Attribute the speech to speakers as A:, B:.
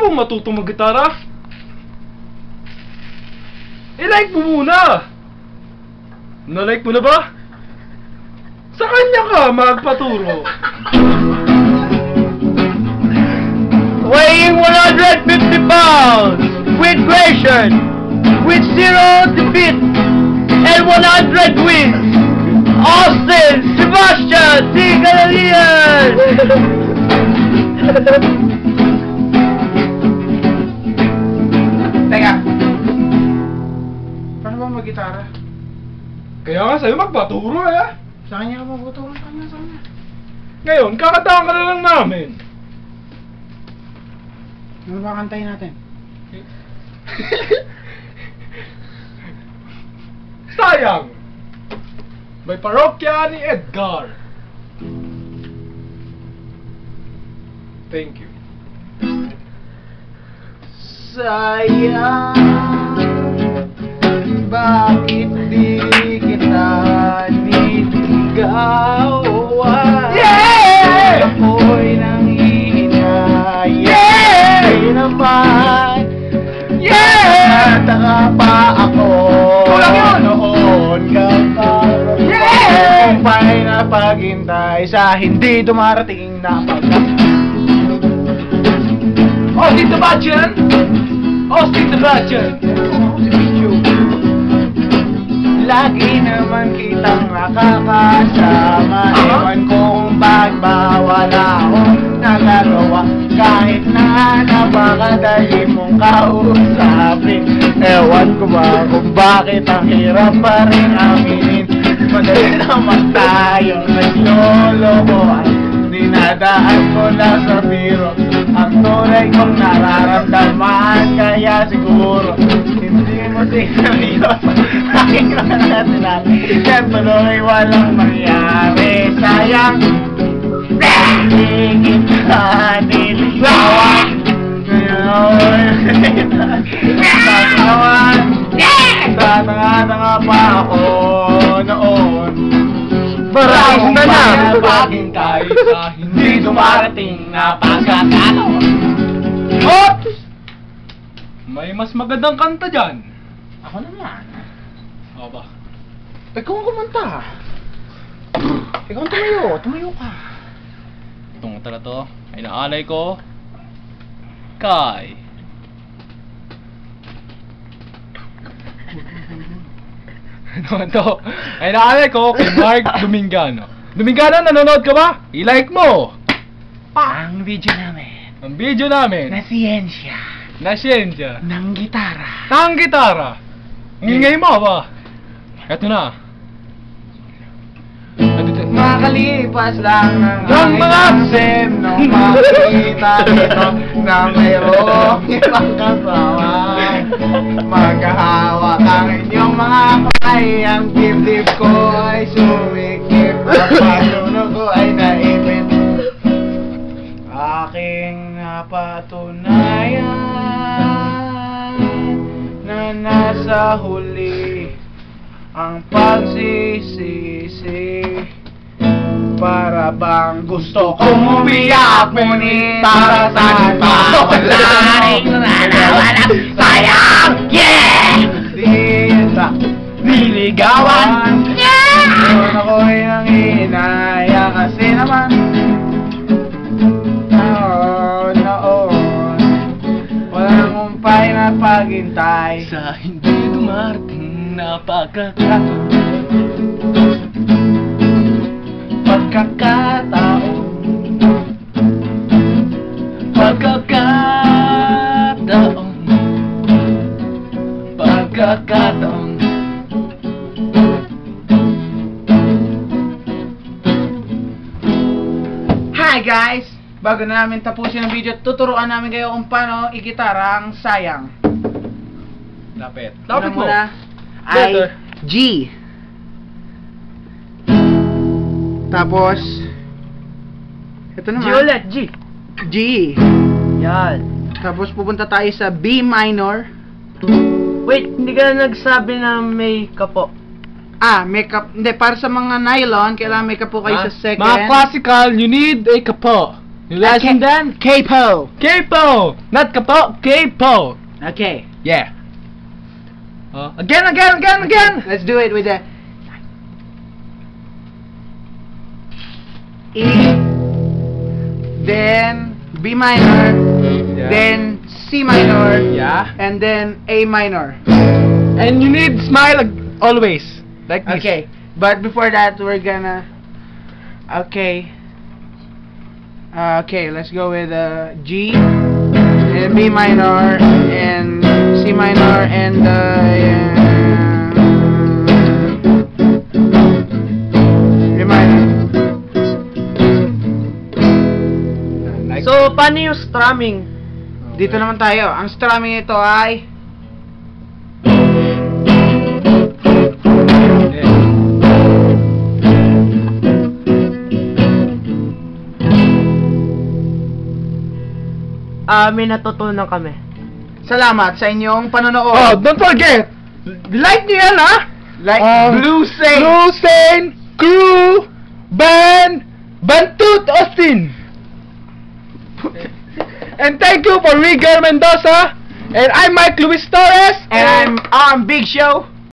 A: mo matutong mag-gitara? I-like mo muna! Na-like mo na ba? Sa kanya ka magpaturo.
B: Weighing 150 pounds, with ration, with 0 defeat, and 100 wins, Austin Sebastian T. Galerian!
C: Teka. Paano ba mag-gitara?
A: Kaya nga sa'yo magpaturo eh.
C: Sa kanya ka magtuturo sa kanya.
A: Ngayon, kakataan ka na lang namin.
C: Ano ba kantayin natin?
A: Sayang! May parokya ni Edgar. Thank you.
B: Sayang, bakit di kita niligawan?
A: Yeah!
B: Ako'y nanghihina, yeah! Naman, yeah! Nataka pa ako,
A: kulang yun!
B: Noon kapag
A: Yeah!
B: kumpay na paghintay sa hindi dumarating na
A: Austin Sebastian! Austin Sebastian!
B: Lagi naman kitang nakakasama. Ewan kung bakit ba wala akong nagagawa. Kahit na napakadali mong kausapin. Ewan ko ba kung bakit ang hirap pa rin aminin. Madali naman tayong naglolokohan. Dinadaan ko lang sa biro ang tunay kong nararamdaman. Kaya siguro hindi mo seryoso aking mga sinabi. Siyempre walang mangyari. Sayang hindi kita niligawan. Tatanga pa ako noon.
A: Maraming na na!
B: Baging tayo sa hindi dumarating na pagkakataon.
A: Oops! May mas magandang kanta dyan.
C: Ako naman.
A: O ba?
C: Ikaw ang kumanta. Ikaw ang tumayo ka.
A: Itong kanta na to ay naalay ko kay ano to? Ay naalay ko kay Mark Domingano. Domingano, nanonood ka ba? I-like mo!
C: Ang video namin.
A: Ang video namin
C: Na siyensya.
A: na siyensya
C: Ng gitara.
A: ng gitara. Ngingay mo ba? Eto na.
B: Makalipas lang
A: Ng mga
B: sem nung makikita nito na mayroong ibang kasama. Magkahawak ang inyong mga kamay. Ang dibdib ko ay sumikip. Ang patunog ko ay naipit. Aking napatunayan na nasa huli ang pagsisisi. Para bang gusto kong umiyak, ngunit para saan pa walaring nanawalang sayang, yeah! Di sa niligawan, yeah! Noon ako'y nanginaya kasi naman noon walang umpay na paghintay
A: Sa hindi dumarating na pagkakataon.
B: Pagkakataon. Hi guys! Bago na namin tapusin ang video, tuturuan namin kayo kung paano igitara ang sayang.
A: Lapit.
B: Una
A: Lapit mo.
B: muna
A: Better.
B: ay G. Tapos ito naman
C: G ulit, G.
B: G.
C: Yan.
B: Tapos pupunta tayo sa B minor.
C: Wait, hindi ka na nagsabi na may kapo.
B: Makeup. Hindi, para sa mga nylon, kailangan may kapo kayo sa second.
A: Mga classical, you need a kapo. Yung lesson then?
B: Capo.
A: Capo! Not kapo, capo!
B: Okay.
A: Yeah. Again!
B: Let's do it with the E, then B minor,
A: Yeah.
B: then C minor,
A: Yeah.
B: and then A minor.
A: And you need smile always. Like this.
B: Okay, but before that, we're gonna. Okay. Okay, let's go with G, and B minor, and C minor, and A minor.
C: So, paano yung strumming?
B: Dito naman tayo. Ang strumming nito ay
C: May natutunan kami.
B: salamat sa inyong
A: Oh,
B: panonood.
A: don't forget! Like nyo yan, ha?
B: Like Blue Saint.
A: Blue Saint, Crew, Band, Bantut Austin. And thank you for Rigor Mendoza. And I'm Mike Luis Torres.
B: And I'm Big Show.